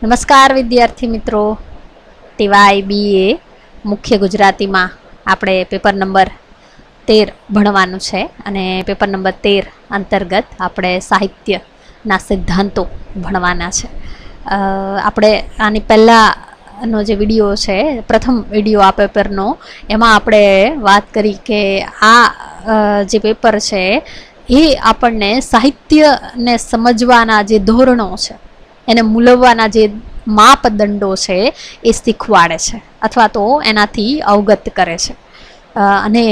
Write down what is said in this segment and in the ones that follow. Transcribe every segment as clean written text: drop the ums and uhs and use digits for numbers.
નમસ્કાર વિદ્યાર્થી મિત્રો, ટીવાય BA મુખ્ય ગુજરાતીમાં આપણે પેપર નંબર 13 ભણવાનું છે અને પેપર નંબર 13 અંતર્ગત આપણે સાહિત્યના સિદ્ધાંતો ભણવાના છે. આપણે આની પહેલાંનો જે વિડીયો છે, પ્રથમ વિડીયો આ પેપરનો, એમાં આપણે વાત કરી કે આ જે પેપર છે એ આપણને સાહિત્યને સમજવાના જે ધોરણો છે, એને મૂલવવાના જે માપદંડો છે એ શીખવાડે છે અથવા તો એનાથી અવગત કરે છે. અને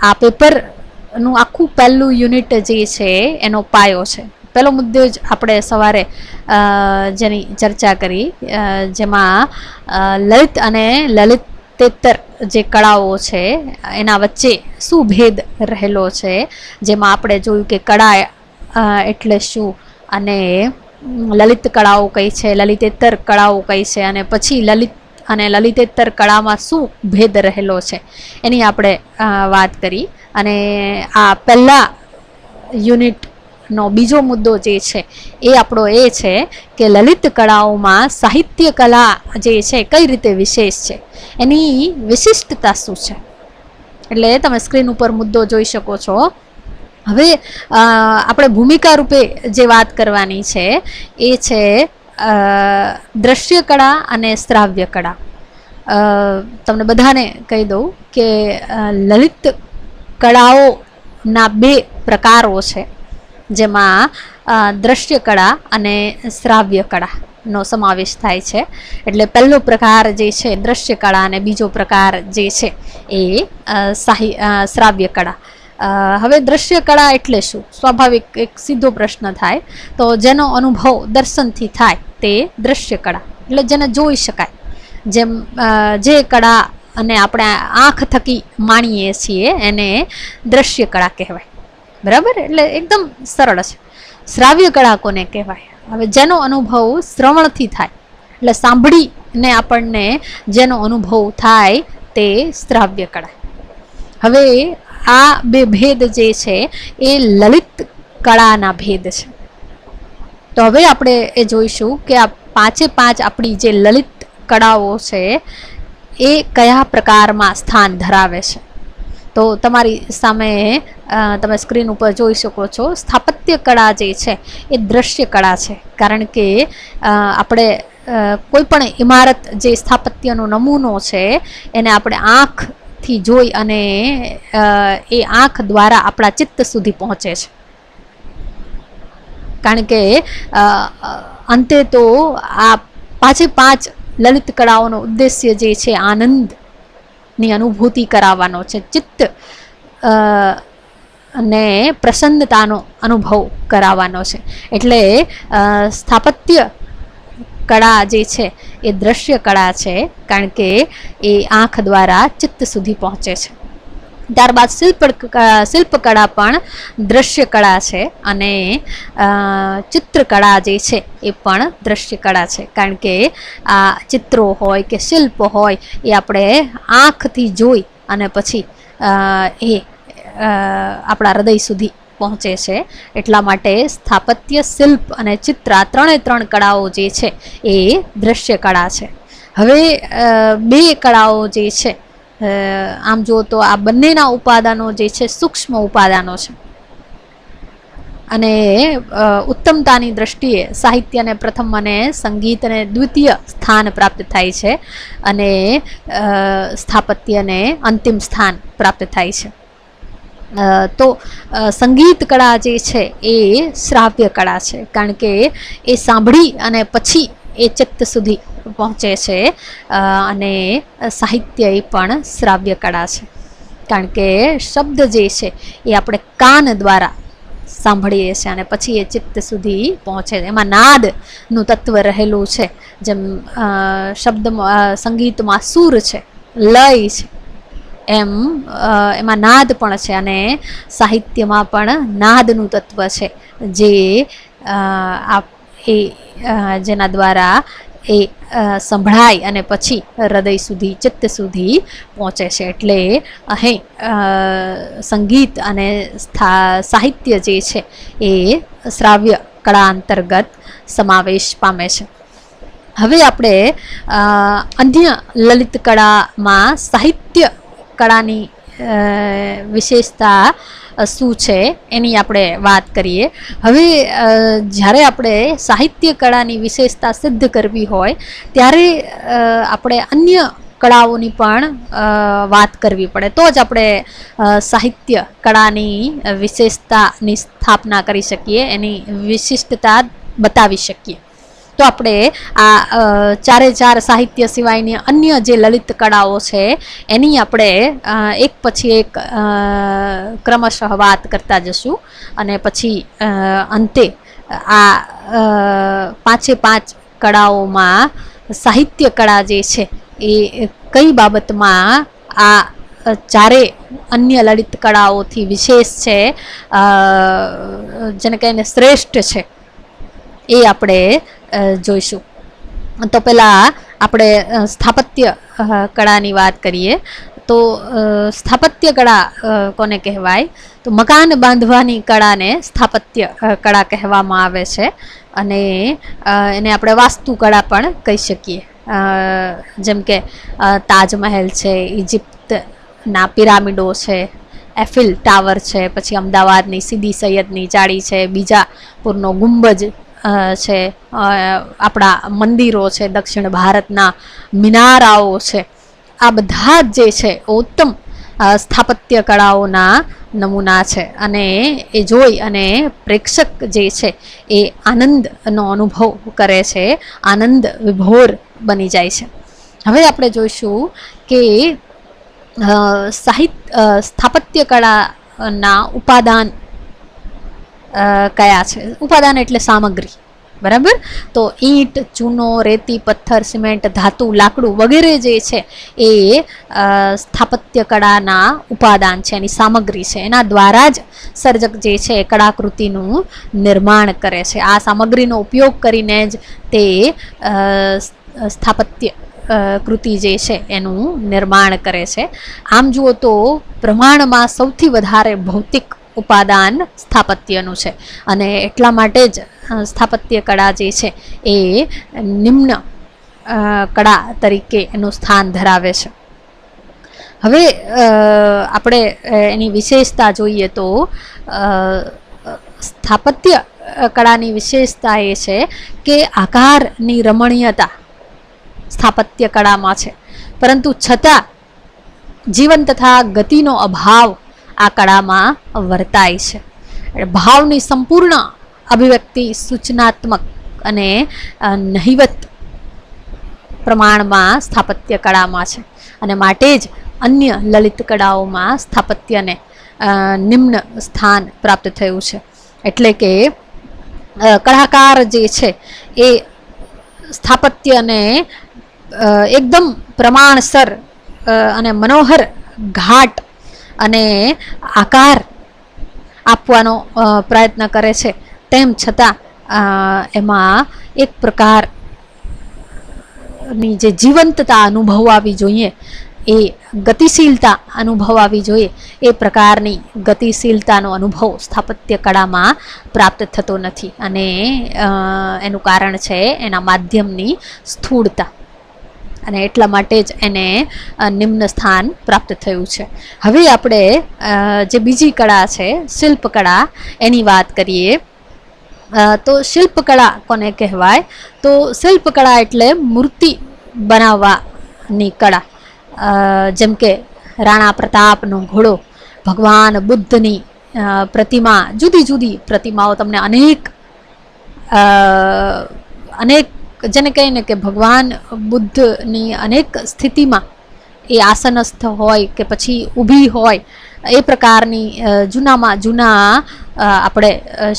આ પેપરનું આખું પહેલું યુનિટ જે છે એનો પાયો છે. પહેલો મુદ્દો જ આપણે સવારે જેની ચર્ચા કરી, જેમાં લલિત અને લલિતેતર જે કળાઓ છે એના વચ્ચે શું ભેદ રહેલો છે, જેમાં આપણે જોયું કે કળા એટલે શું અને લલિત કળાઓ કઈ છે, લલિતેતર કળાઓ કઈ છે, અને પછી લલિત અને લલિતેતર કળામાં શું ભેદ રહેલો છે એની આપણે વાત કરી. અને આ પહેલા યુનિટનો બીજો મુદ્દો જે છે એ આપણો એ છે કે લલિત કળાઓમાં સાહિત્ય કલા જે છે કઈ રીતે વિશેષ છે, એની વિશિષ્ટતા શું છે. એટલે તમે સ્ક્રીન ઉપર મુદ્દો જોઈ શકો છો. હવે આપણે ભૂમિકા રૂપે જે વાત કરવાની છે એ છે દ્રશ્ય કળા અને શ્રાવ્ય કળા. તમને બધાને કહી દઉં કે લલિત કળાઓના બે પ્રકારો છે, જેમાં દ્રશ્ય કળા અને શ્રાવ્ય કળાનો સમાવેશ થાય છે. એટલે પહેલો પ્રકાર જે છે દ્રશ્ય કળા અને બીજો પ્રકાર જે છે એ શ્રાવ્ય કળા. હવે દ્રશ્ય કળા એટલે શું? સ્વાભાવિક એક સીધો પ્રશ્ન થાય તો જેનો અનુભવ દર્શનથી થાય તે દ્રશ્ય કળા, એટલે જેને જોઈ શકાય, જેમ જે કળા અને આપણે આંખ થકી માણીએ છીએ એને દ્રશ્ય કળા કહેવાય. બરાબર? એટલે એકદમ સરળ છે. શ્રાવ્ય કળા કોને કહેવાય? હવે જેનો અનુભવ શ્રવણથી થાય, એટલે સાંભળીને આપણને જેનો અનુભવ થાય તે શ્રાવ્ય કળા. હવે આ બે ભેદ જે છે એ લલિત કળાના ભેદ છે. તો હવે આપણે એ જોઈશું કે આ પાંચે પાંચ આપણી જે લલિત કળાઓ છે એ કયા પ્રકારમાં સ્થાન ધરાવે છે. તો તમારી સામે તમે સ્ક્રીન ઉપર જોઈ શકો છો, સ્થાપત્ય કળા જે છે એ દ્રશ્ય કળા છે. કારણ કે આપણે કોઈ પણ ઇમારત જે સ્થાપત્યનો નમૂનો છે એને આપણે આંખથી જોઈ અને એ આંખ દ્વારા આપણા ચિત્ત સુધી પહોંચે છે. કારણ કે અંતે તો આ પાંચે પાંચ લલિત કળાઓનો ઉદ્દેશ્ય જે છે આનંદની અનુભૂતિ કરાવવાનો છે, ચિત્ત અને પ્રસન્નતાનો અનુભવ કરાવવાનો છે. એટલે સ્થાપત્ય કળા જે છે એ દ્રશ્ય કળા છે, કારણ કે એ આંખ દ્વારા ચિત્ત સુધી પહોંચે છે. ત્યારબાદ શિલ્પકળા પણ દ્રશ્ય કળા છે અને ચિત્રકળા જે છે એ પણ દ્રશ્ય કળા છે. કારણ કે આ ચિત્રો હોય કે શિલ્પ હોય એ આપણે આંખથી જોઈ અને પછી એ આપણા હૃદય સુધી પહોંચે છે. એટલા માટે સ્થાપત્ય, શિલ્પ અને ચિત્ર, આ ત્રણ કળાઓ જે છે એ દ્રશ્ય કળા છે. હવે બે કળાઓ જે છે, આમ જો તો આ બંનેના ઉપાદાનો જે છે સૂક્ષ્મ ઉપાદાનો છે અને ઉત્તમતાની દ્રષ્ટિએ સાહિત્યને પ્રથમ અને સંગીતને દ્વિતીય સ્થાન પ્રાપ્ત થાય છે અને સ્થાપત્યને અંતિમ સ્થાન પ્રાપ્ત થાય છે. તો સંગીત કળા જે છે એ શ્રાવ્ય કળા છે, કારણ કે એ સાંભળી અને પછી એ ચિત્ત સુધી પહોંચે છે. અને સાહિત્ય એ પણ શ્રાવ્ય કળા છે, કારણ કે શબ્દ જે છે એ આપણે કાન દ્વારા સાંભળીએ છીએ અને પછી એ ચિત્ત સુધી પહોંચે છે. એમાં નાદનું તત્વ રહેલું છે. જેમ સંગીતમાં સૂર છે, લય છે, એમ એમાં નાદ પણ છે અને સાહિત્યમાં પણ નાદનું તત્વ છે, જે જેના દ્વારા એ સંભળાય અને પછી હૃદય સુધી, ચિત્ત સુધી પહોંચે છે. એટલે અહીં સંગીત અને સાહિત્ય જે છે એ શ્રાવ્ય કળા અંતર્ગત સમાવેશ પામે છે. હવે આપણે અન્ય લલિત કળામાં સાહિત્ય કળાની વિશેષતા શું છે એની આપણે વાત કરીએ. હવે જ્યારે આપણે સાહિત્ય કળાની વિશેષતા સિદ્ધ કરવી હોય ત્યારે આપણે અન્ય કળાઓની પણ વાત કરવી પડે, તો જ આપણે સાહિત્ય કળાની વિશેષતાની સ્થાપના કરી શકીએ, એની વિશિષ્ટતા બતાવી શકીએ. તો આપણે આ ચારે ચાર સાહિત્ય સિવાયની અન્ય જે લલિત કળાઓ છે એની આપણે એક પછી એક ક્રમશઃ વાત કરતા જશું, અને પછી અંતે આ પાંચે પાંચ કળાઓમાં સાહિત્ય કળા જે છે એ કઈ બાબતમાં આ ચારે અન્ય લલિત કળાઓથી વિશેષ છે, જેને કહીને શ્રેષ્ઠ છે, એ આપણે જોઈશું. તો પહેલાં આપણે સ્થાપત્ય કળાની વાત કરીએ. તો સ્થાપત્ય કળા કોને કહેવાય? તો મકાન બાંધવાની કળાને સ્થાપત્ય કળા કહેવામાં આવે છે, અને એને આપણે વાસ્તુકળા પણ કહી શકીએ. જેમ કે તાજમહેલ છે, ઇજિપ્તના પિરામિડો છે, એફિલ ટાવર છે, પછી અમદાવાદની સીદી સૈયદની જાળી છે, બીજાપુરનો ગુંબજ છે, આપણા મંદિરો છે, દક્ષિણ ભારતના મિનારાઓ છે. આ બધા જ જે છે ઉત્તમ સ્થાપત્ય કળાઓના નમૂના છે, અને એ જોઈ અને પ્રેક્ષક જે છે એ આનંદનો અનુભવ કરે છે, આનંદ વિભોર બની જાય છે. હવે આપણે જોઈશું કે સ્થાપત્ય કળાના ઉપાદાન કયા છે. ઉપાદાન એટલે સામગ્રી, બરાબર? તો ઈંટ, ચૂનો, રેતી, પથ્થર, સિમેન્ટ, ધાતુ, લાકડું વગેરે જે છે એ સ્થાપત્ય કળાના ઉપાદાન છે, એની સામગ્રી છે. એના દ્વારા જ સર્જક જે છે એ કળાકૃતિનું નિર્માણ કરે છે. આ સામગ્રીનો ઉપયોગ કરીને જ તે સ્થાપત્ય કૃતિ જે છે એનું નિર્માણ કરે છે. આમ જુઓ તો પ્રમાણમાં સૌથી વધારે ભૌતિક ઉપાદાન સ્થાપત્યનું છે, અને એટલા માટે જ સ્થાપત્ય કળા જે છે એ નિમ્ન કળા તરીકે એનું સ્થાન ધરાવે છે. હવે આપણે એની વિશેષતા જોઈએ તો સ્થાપત્ય કળાની વિશેષતા એ છે કે આકારની રમણીયતા સ્થાપત્ય કળામાં છે, પરંતુ છતાં જીવન તથા ગતિનો અભાવ આ કળામાં વર્તાય છે. ભાવની સંપૂર્ણ અભિવ્યક્તિ સૂચનાત્મક અને નહિવત પ્રમાણમાં સ્થાપત્ય કળામાં છે, અને માટે જ અન્ય લલિત કળાઓમાં સ્થાપત્યને નિમ્ન સ્થાન પ્રાપ્ત થયું છે. એટલે કે કળાકાર જે છે એ સ્થાપત્યને એકદમ પ્રમાણસર અને મનોહર ઘાટ અને આકાર આપવાનો પ્રયત્ન કરે છે, તેમ છતાં એમાં એક પ્રકારની જે જીવંતતા અનુભવાવી જોઈએ, એ ગતિશીલતા અનુભવાવી જોઈએ, એ પ્રકારની ગતિશીલતાનો અનુભવ સ્થાપત્ય કળામાં પ્રાપ્ત થતો નથી, અને એનું કારણ છે એના માધ્યમની સ્થૂળતા, અને એટલા માટે જ એને નિમ્ન સ્થાન પ્રાપ્ત થયું છે. હવે આપણે જે બીજી કળા છે શિલ્પકળા, એની વાત કરીએ. તો શિલ્પકળા કોને કહેવાય? તો શિલ્પકળા એટલે મૂર્તિ બનાવવાની કળા. જેમ કે રાણા પ્રતાપનો ઘોડો, ભગવાન બુદ્ધની પ્રતિમા, જુદી જુદી પ્રતિમાઓ તમને અનેક જેને કહીને કે ભગવાન બુદ્ધની અનેક સ્થિતિમાં એ આસનસ્થ હોય કે પછી ઊભી હોય, એ પ્રકારની જૂનામાં જૂના આપણે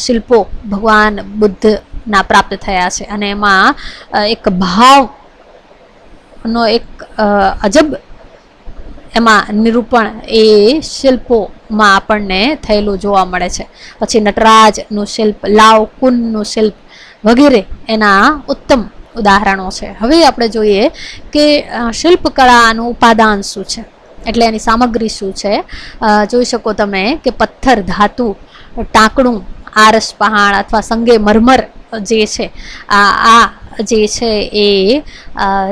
શિલ્પો ભગવાન બુદ્ધના પ્રાપ્ત થયા છે, અને એમાં એક ભાવનો એક અજબ એમાં નિરૂપણ એ શિલ્પોમાં આપણને થયેલું જોવા મળે છે. પછી નટરાજનું શિલ્પ, લાવકુનનું શિલ્પ વગેરે એના ઉત્તમ ઉદાહરણો છે. હવે આપણે જોઈએ કે શિલ્પકળાનું ઉપાદાન શું છે, એટલે એની સામગ્રી શું છે. જોઈ શકો તમે કે પથ્થર, ધાતુ, ટાંકણું, આરસ પહાણ અથવા સંગે મરમર જે છે આ જે છે એ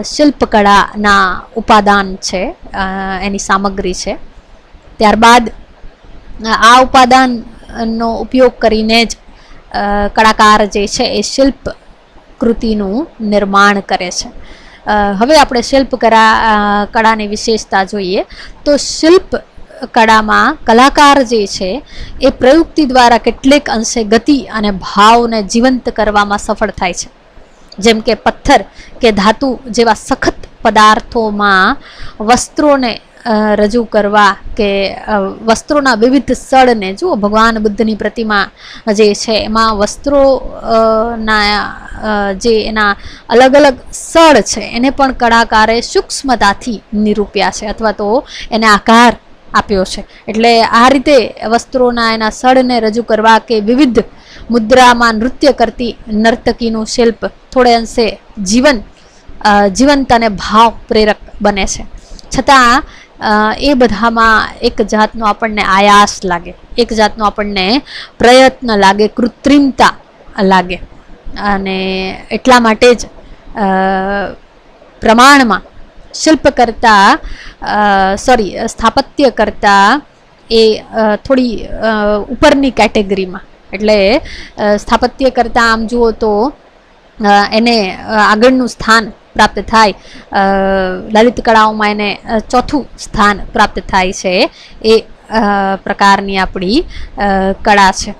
શિલ્પકળાના ઉપાદાન છે, એની સામગ્રી છે. ત્યારબાદ આ ઉપાદાનનો ઉપયોગ કરીને જ કળાકાર જે છે એ શિલ્પ કૃતિનું નિર્માણ કરે છે. હવે આપણે કળાની વિશેષતા જોઈએ તો શિલ્પ કળામાં કલાકાર જે છે એ પ્રયુક્તિ દ્વારા કેટલેક અંશે ગતિ અને ભાવને જીવંત કરવામાં સફળ થાય છે. જેમ કે પથ્થર કે ધાતુ જેવા સખત પદાર્થોમાં વસ્ત્રોને રજૂ કરવા કે વસ્ત્રોના વિવિધ સળને, જુઓ ભગવાન બુદ્ધની પ્રતિમા જે છે એમાં વસ્ત્રોના જે એના અલગ અલગ સળ છે એને પણ કળાકારે સૂક્ષ્મતાથી નિરૂપ્યા છે અથવા તો એને આકાર આપ્યો છે. એટલે આ રીતે વસ્ત્રોના એના સળને રજૂ કરવા કે વિવિધ મુદ્રામાં નૃત્ય કરતી નર્તકીનું શિલ્પ થોડે અંશે જીવંત અને ભાવ પ્રેરક બને છે. છતાં એ બધામાં એક જાતનો આપણને આયાસ લાગે, એક જાતનો આપણને પ્રયત્ન લાગે, કૃત્રિમતા લાગે. અને એટલા માટે જ પ્રમાણમાં સ્થાપત્ય કરતા એ થોડી ઉપરની કેટેગરીમાં, એટલે સ્થાપત્ય કરતા આમ જુઓ તો એને આગળનું સ્થાન પ્રાપ્ત થાય, લલિત કળાઓમાં એને ચોથું સ્થાન પ્રાપ્ત થાય છે. એ પ્રકારની આપણી કળા છે.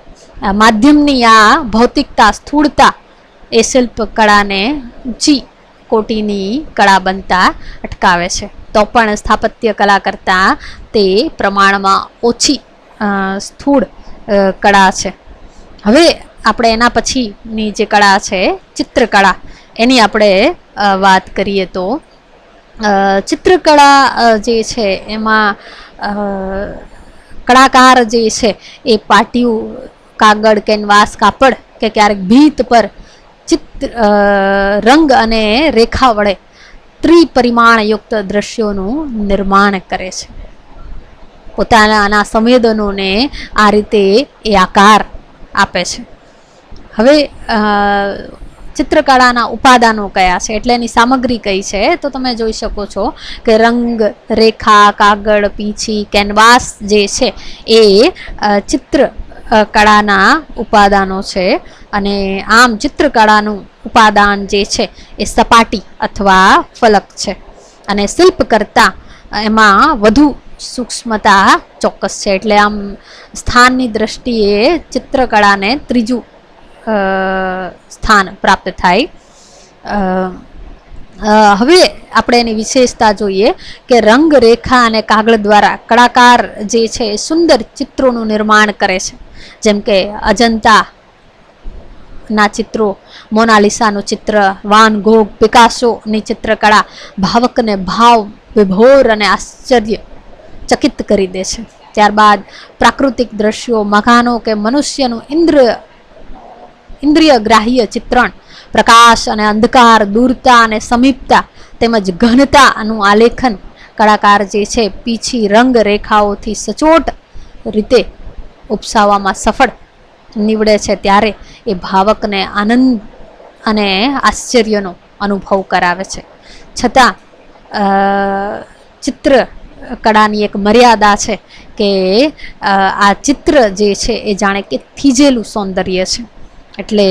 માધ્યમની આ ભૌતિકતા, સ્થૂળતા એ શિલ્પ કળાને ઊંચી કોટીની કળા બનતા અટકાવે છે. તો પણ સ્થાપત્ય કલા કરતાં તે પ્રમાણમાં ઓછી સ્થૂળ કળા છે. હવે આપણે એના પછીની જે કળા છે ચિત્રકળા, એની આપણે વાત કરીએ તો ચિત્રકળા જે છે એમાં કળાકાર જે છે એ પાટિયું, કાગળ, કેનવાસ, કાપડ કે ક્યારેક ભીત પર રંગ અને રેખા વડે ત્રિપરિમાણયુક્ત દ્રશ્યોનું નિર્માણ કરે છે. પોતાના સંવેદનોને આ રીતે એ આકાર આપે છે. હવે ચિત્રકળાના ઉપાદાનો કયા છે, એટલે એની સામગ્રી કઈ છે, તો તમે જોઈ શકો છો કે રંગ, રેખા, કાગળ, પીંછી, કેનવાસ જે છે એ ચિત્ર કળાના ઉપાદાનો છે. અને આમ ચિત્રકળાનું ઉપાદાન જે છે એ સપાટી અથવા ફલક છે. અને શિલ્પ કરતા એમાં વધુ સૂક્ષ્મતા ચોક્કસ છે. એટલે આમ સ્થાનની દ્રષ્ટિએ ચિત્રકળાને ત્રીજું સ્થાન પ્રાપ્ત થાય. હવે આપણે એની વિશેષતા જોઈએ કે રંગ, રેખા અને કાગળ દ્વારા કળાકાર જે છે એ સુંદર ચિત્રોનું નિર્માણ કરે છે. જેમ કે અજંતાના ચિત્રો, મોનાલિસાનું ચિત્ર, વાન ગોગ, પિકાસોની ચિત્રકળા ભાવકને ભાવ વિભોર અને આશ્ચર્ય ચકિત કરી દે છે. ત્યારબાદ પ્રાકૃતિક દ્રશ્યો, મકાનો કે મનુષ્યનું ઇન્દ્રિય ગ્રાહ્ય ચિત્રણ, પ્રકાશ અને અંધકાર, દૂરતા અને સમીપતા તેમજ ઘનતાનું આલેખન કળાકાર જે છે પીછી રંગ રેખાઓથી સચોટ રીતે ઉપસાવવામાં સફળ નીવડે છે. ત્યારે એ ભાવકને આનંદ અને આશ્ચર્યનો અનુભવ કરાવે છે. છતાં ચિત્ર કળાની એક મર્યાદા છે કે આ ચિત્ર જે છે એ જાણે કે થીજેલું સૌંદર્ય છે. એટલે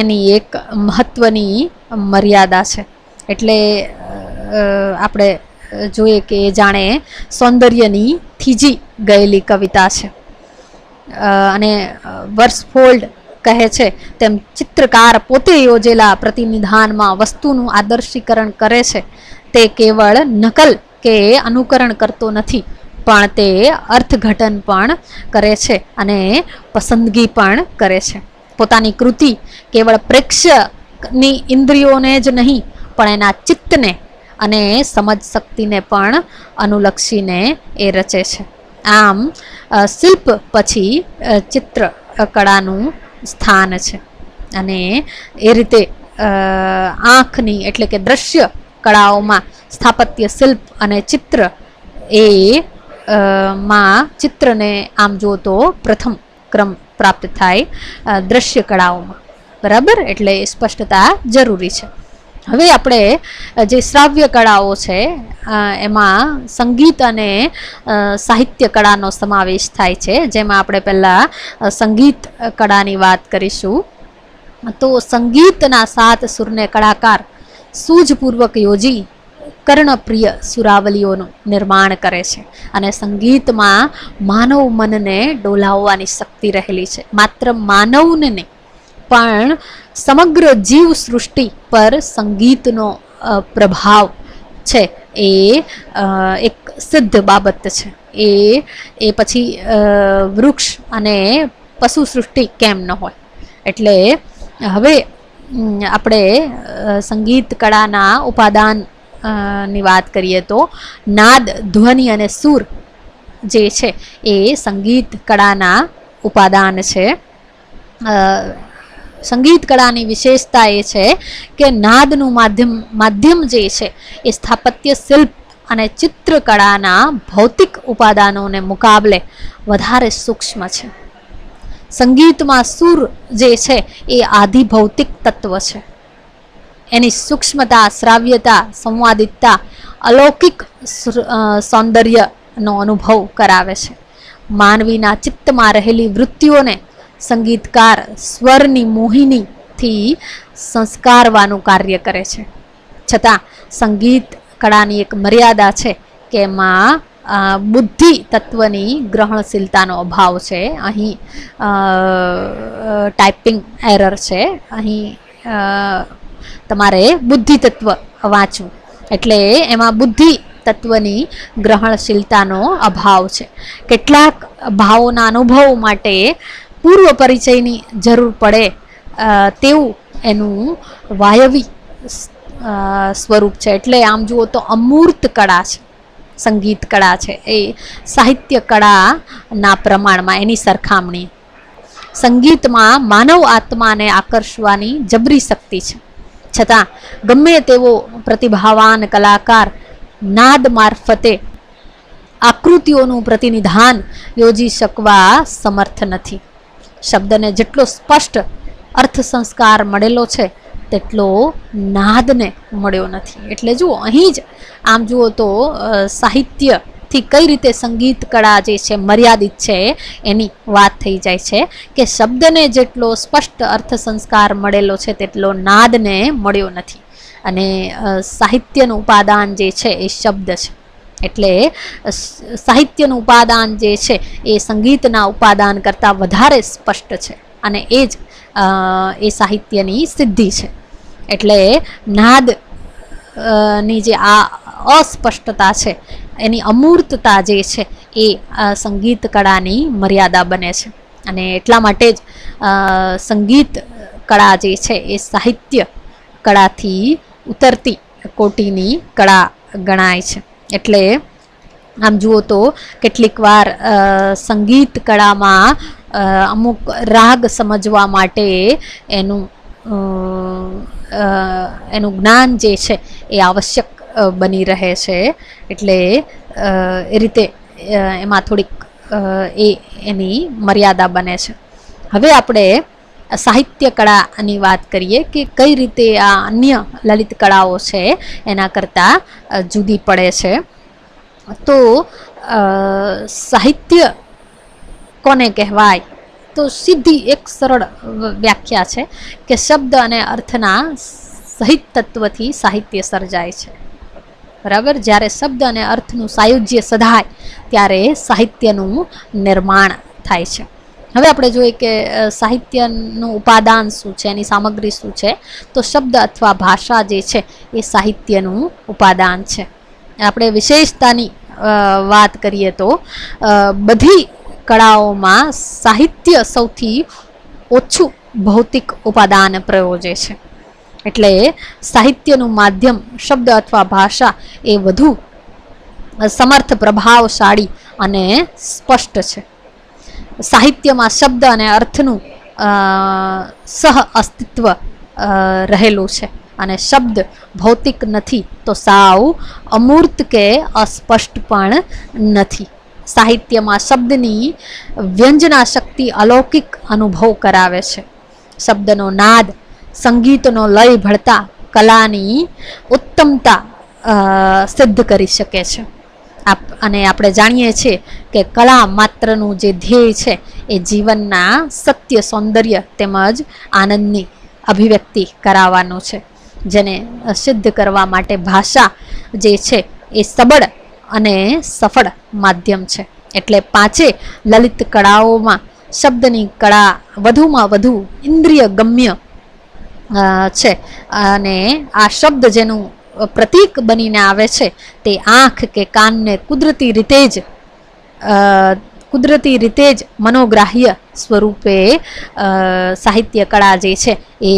એની એક મહત્વની મર્યાદા છે. એટલે આપણે જોઈએ કે જાણે સૌંદર્યની થીજી ગયેલી કવિતા છે. અને વર્સફોલ્ડ કહે છે તેમ ચિત્રકાર પોતે યોજેલા પ્રતિનિધાનમાં વસ્તુનું આદર્શીકરણ કરે છે. તે કેવળ નકલ કે અનુકરણ કરતો નથી, પણ તે અર્થઘટન પણ કરે છે અને પસંદગી પણ કરે છે. પોતાની કૃતિ કેવળ પ્રેક્ષકની ઇન્દ્રિયોને જ નહીં પણ એના ચિત્તને અને સમજ શક્તિને પણ અનુલક્ષીને એ રચે છે. આમ શિલ્પ પછી ચિત્ર કળાનું સ્થાન છે. અને એ રીતે આંખની એટલે કે દ્રશ્ય કળાઓમાં સ્થાપત્ય, શિલ્પ અને ચિત્ર એ માં ચિત્રને આમ જો તો પ્રથમ ક્રમ પ્રાપ્ત થાય દ્રશ્ય કળાઓમાં. બરાબર, એટલે એ સ્પષ્ટતા જરૂરી છે. હવે આપણે જે શ્રાવ્ય કળાઓ છે એમાં સંગીત અને સાહિત્ય કળાનો સમાવેશ થાય છે. જેમાં આપણે પહેલાં સંગીત કળાની વાત કરીશું. તો સંગીતના 7 સુરને કળાકાર સૂઝપૂર્વક યોજી કર્ણપ્રિય સુરાવલીઓનું નિર્માણ કરે છે. અને સંગીતમાં માનવ મનને ડોલાવવાની શક્તિ રહેલી છે. માત્ર માનવને નહીં પણ સમગ્ર જીવ સૃષ્ટિ પર સંગીતનો પ્રભાવ છે એ એક સિદ્ધ બાબત છે. એ પછી વૃક્ષ અને પશુ સૃષ્ટિ કેમ ન હોય. એટલે હવે આપણે સંગીત કળાના ઉપાદાન ની વાત કરીએ તો નાદ, ધ્વનિ અને સુર જે છે એ સંગીત કળાના ઉપાદાન છે. સંગીત કળાની વિશેષતા એ છે કે નાદનું માધ્યમ જે છે એ સ્થાપત્ય શિલ્પ અને ચિત્રકળાના ભૌતિક ઉપાદાનોને મુકાબલે વધારે સૂક્ષ્મ છે. સંગીતમાં સુર જે છે એ આધિભૌતિક તત્વ છે. એની સૂક્ષ્મતા, શ્રાવ્યતા, સંવાદિતતા અલૌકિક સૌંદર્યનો અનુભવ કરાવે છે. માનવીના ચિત્તમાં રહેલી વૃત્તિઓને સંગીતકાર સ્વરની મોહિનીથી સંસ્કારવાનું કાર્ય કરે છે. છતાં સંગીત કળાની એક મર્યાદા છે કે એમાં બુદ્ધિ તત્વની ગ્રહણશીલતાનો અભાવ છે. અહીં ટાઈપિંગ એરર છે. અહીં તમારે બુદ્ધિ તત્વ વાંચવું, એટલે એમાં બુદ્ધિ તત્વની ગ્રહણશીલતાનો અભાવ છે. કેટલાક ભાવોના અનુભવ માટે પૂર્વ પરિચયની જરૂર પડે તેવું એનું વાયવી સ્વરૂપ છે. એટલે આમ જુઓ તો અમૂર્ત કળા છે સંગીત કળા છે એ સાહિત્ય કળાના પ્રમાણમાં એની સરખામણી. સંગીતમાં માનવ આત્માને આકર્ષવાની જબરી શક્તિ છે. છતાં ગમે તેવો પ્રતિભાવાન કલાકાર નાદ મારફતે આકૃતિઓનું પ્રતિનિધાન યોજી શકવા સમર્થ નથી. શબ્દને જેટલો સ્પષ્ટ અર્થ સંસ્કાર મળેલો છે તેટલો નાદને મળ્યો નથી. એટલે જુઓ, અહીં જ આમ જુઓ તો સાહિત્યથી કઈ રીતે સંગીત કળા જે છે મર્યાદિત છે એની વાત થઈ જાય છે કે શબ્દને જેટલો સ્પષ્ટ અર્થ સંસ્કાર મળેલો છે તેટલો નાદને મળ્યો નથી. અને સાહિત્યનું ઉપાદાન જે છે એ શબ્દ છે. એટલે સાહિત્યનું ઉપાદાન જે છે એ સંગીતના ઉપાદાન કરતાં વધારે સ્પષ્ટ છે અને એ જ એ સાહિત્યની સિદ્ધિ છે. એટલે નાદ ની જે આ અસ્પષ્ટતા છે, એની અમૂર્તતા જે છે એ સંગીત કળાની મર્યાદા બને છે. અને એટલા માટે જ સંગીત કળા જે છે એ સાહિત્ય કળાથી ઉતરતી કોટીની કળા ગણાય છે. એટલે આમ જુઓ તો કેટલીક વાર સંગીત કળામાં અમુક રાગ સમજવા માટે એનું જ્ઞાન જે છે એ આવશ્યક બની રહે છે. એટલે એ રીતે એમાં થોડીક એની મર્યાદા બને છે. હવે આપણે સાહિત્ય કળાની વાત કરીએ કે કઈ રીતે આ અન્ય લલિત કળાઓ છે એના કરતાં જુદી પડે છે. તો સાહિત્ય કોને કહેવાય? તો સીધી એક સરળ વ્યાખ્યા છે કે શબ્દ અને અર્થના સહિત તત્વથી સાહિત્ય સર્જાય છે. બરાબર, જ્યારે શબ્દ અને અર્થનું સાયુજ્ય સધાય ત્યારે સાહિત્યનું નિર્માણ થાય છે. હવે આપણે જોઈએ કે સાહિત્યનું ઉપાદાન શું છે, એની સામગ્રી શું છે. તો શબ્દ અથવા ભાષા જે છે એ સાહિત્યનું ઉપાદાન છે. આપણે વિશેષતાની વાત કરીએ તો બધી કળાઓમાં સાહિત્ય સૌથી ઓછું ભૌતિક ઉપાદાન પ્રયોજે છે. એટલે સાહિત્યનું માધ્યમ શબ્દ અથવા ભાષા એ વધુ સમર્થ, પ્રભાવશાળી અને સ્પષ્ટ છે. સાહિત્યમાં શબ્દ અને અર્થનું સહ અસ્તિત્વ રહેલું છે અને શબ્દ ભૌતિક નથી તો સાવ અમૂર્ત કે અસ્પષ્ટ પણ નથી. સાહિત્યમાં શબ્દની વ્યંજના શક્તિ અલૌકિક અનુભવ કરાવે છે. શબ્દનો નાદ સંગીતનો લય ભળતા કલાની ઉત્તમતા સિદ્ધ કરી શકે છે. અને આપણે જાણીએ છીએ કે કલા માત્રનું જે ધ્યેય છે એ જીવનના સત્ય, સૌંદર્ય તેમજ આનંદની અભિવ્યક્તિ કરાવવાનું છે, જેને સિદ્ધ કરવા માટે ભાષા જે છે એ સબળ અને સફળ માધ્યમ છે. એટલે પાંચે લલિત કળાઓમાં શબ્દની કળા વધુમાં વધુ ઇન્દ્રિય ગમ્ય છે. અને આ શબ્દ જેનું પ્રતીક બનીને આવે છે તે આંખ કે કાનને કુદરતી રીતે જ મનોગ્રાહ્ય સ્વરૂપે સાહિત્ય કળા જે છે એ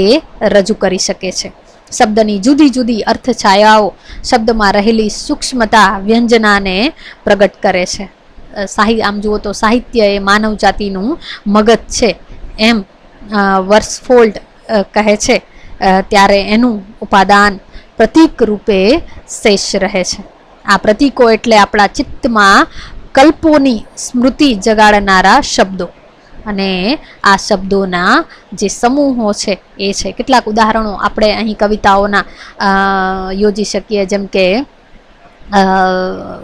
રજૂ કરી શકે છે. શબ્દની જુદી જુદી અર્થ છાયાઓ શબ્દમાં રહેલી સૂક્ષ્મતા વ્યંજનાને પ્રગટ કરે છે. આમ જુઓ તો સાહિત્ય એ માનવ જાતિનું મગજ છે એમ વર્સફોલ્ડ કહે છે, ત્યારે એનું ઉપાદાન પ્રતીક રૂપે શેષ રહે છે. આ પ્રતીકો એટલે આપણા ચિત્તમાં કલ્પોની સ્મૃતિ જગાડનારા શબ્દો, અને આ શબ્દોના જે સમૂહો છે એ છે. કેટલાક ઉદાહરણો આપણે અહીં કવિતાઓના યોજી શકીએ, જેમ કે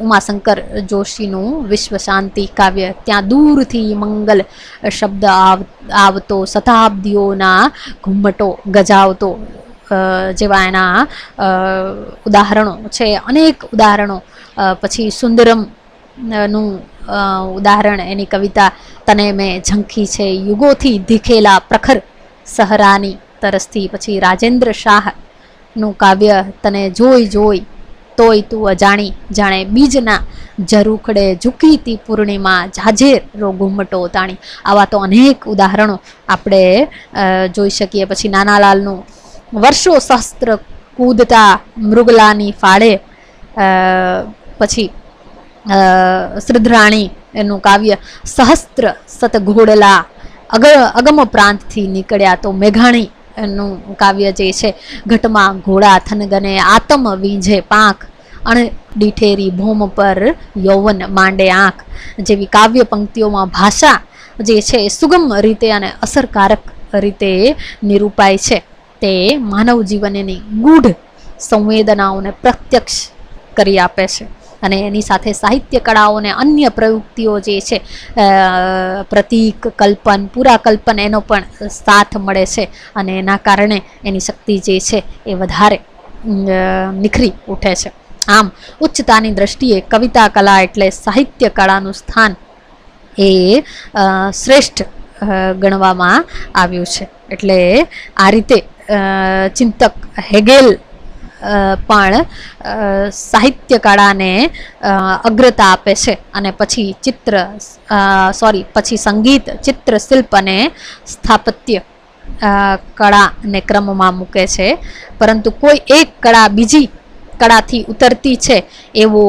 ઉમાશંકર જોશીનું વિશ્વ શાંતિ કાવ્ય, ત્યાં દૂરથી મંગલ શબ્દ આવતો, શતાબ્દીઓના ઘુમ્મટો ગજાવતો જેવા એના ઉદાહરણો છે, અનેક ઉદાહરણો. પછી સુંદરમ નું ઉદાહરણ, એની કવિતા તને મેં ઝંખી છે, યુગોથી ધીખેલા પ્રખર સહરાની તરસથી. પછી રાજેન્દ્ર શાહનું કાવ્ય તને જોઈ જોઈ તોય તું અજાણી, જાણે બીજના ઝરૂખડે ઝૂકીતી પૂર્ણિમા, ઝાઝેરો ઘુમ્મટો તાણી. આવા તો અનેક ઉદાહરણો આપણે જોઈ શકીએ. પછી નાનાલાલનું વર્ષો સહસ્ત્ર કૂદતા મૃગલાની ફાળે. પછી શ્રીધરાણી એનું કાવ્ય સહસ્ત્ર સતઘોડલા અગમ પ્રાંતથી નીકળ્યા. તો મેઘાણી એનું કાવ્ય જે છે, ઘટમાં ઘોડા થનગને આતમ વીંઝે પાંખ, અણડીઠેરી ભોમ પર યૌવન માંડે આંખ જેવી કાવ્ય પંક્તિઓમાં ભાષા જે છે એ સુગમ રીતે અને અસરકારક રીતે નિરૂપાય છે. તે માનવ જીવનની ગૂઢ સંવેદનાઓને પ્રત્યક્ષ કરી આપે છે. અને એની સાથે સાહિત્ય કળાઓને અન્ય પ્રવૃત્તિઓ જે છે, પ્રતીક કલ્પન, પુરાકલ્પન, એનો પણ સાથ મળે છે. અને એના કારણે એની શક્તિ જે છે એ વધારે નિખરી ઉઠે છે. આમ ઉચ્ચતાની દ્રષ્ટિએ કવિતા કલા એટલે સાહિત્ય કળાનું સ્થાન એ શ્રેષ્ઠ ગણવામાં આવ્યું છે. એટલે આ રીતે ચિંતક હેગેલ પણ સાહિત્ય કળાને અગ્રતા આપે છે, અને પછી પછી સંગીત, ચિત્રશિલ્પ અને સ્થાપત્ય કળાને ક્રમમાં મૂકે છે. પરંતુ કોઈ એક કળા બીજી કળાથી ઉતરતી છે એવો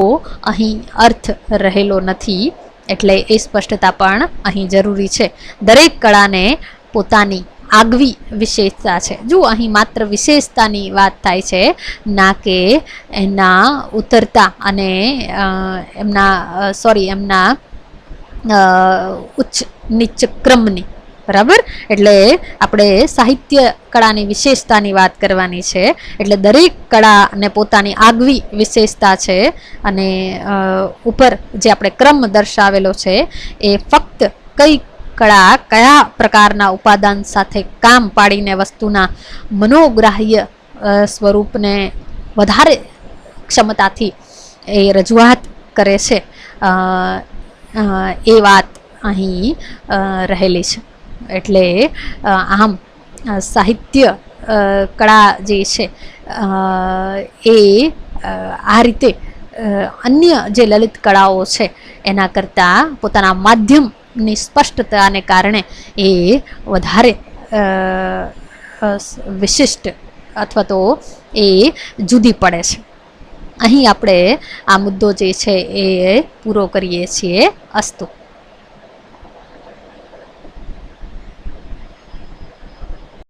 અહીં અર્થ રહેલો નથી. એટલે એ સ્પષ્ટતા પણ અહીં જરૂરી છે. દરેક કળાને પોતાની આગવી વિશેષતા છે. જો અહીં માત્ર વિશેષતાની વાત થાય છે, ના કે એના ઉતરતા અને એમના ઉચ્ચ નીચ ક્રમની. બરાબર? એટલે આપણે સાહિત્ય કળાની વિશેષતાની વાત કરવાની છે. એટલે દરેક કળાને પોતાની આગવી વિશેષતા છે, અને ઉપર જે આપણે ક્રમ દર્શાવેલો છે એ ફક્ત કઈ કળા કયા પ્રકારના ઉપાદાન સાથે કામ પાડીને વસ્તુના મનોગ્રાહ્ય સ્વરૂપને વધારે ક્ષમતાથી એ રજૂઆત કરે છે, એ વાત અહીં રહેલી છે. એટલે આમ સાહિત્ય કળા જે છે એ આ રીતે અન્ય જે લલિત કળાઓ છે એના કરતાં પોતાના માધ્યમની સ્પષ્ટતાને કારણે એ વધારે વિશિષ્ટ અથવા તો એ જુદી પડે છે. અહીં આપણે આ મુદ્દો જે છે એ પૂરો કરીએ છીએ. અસ્તુ.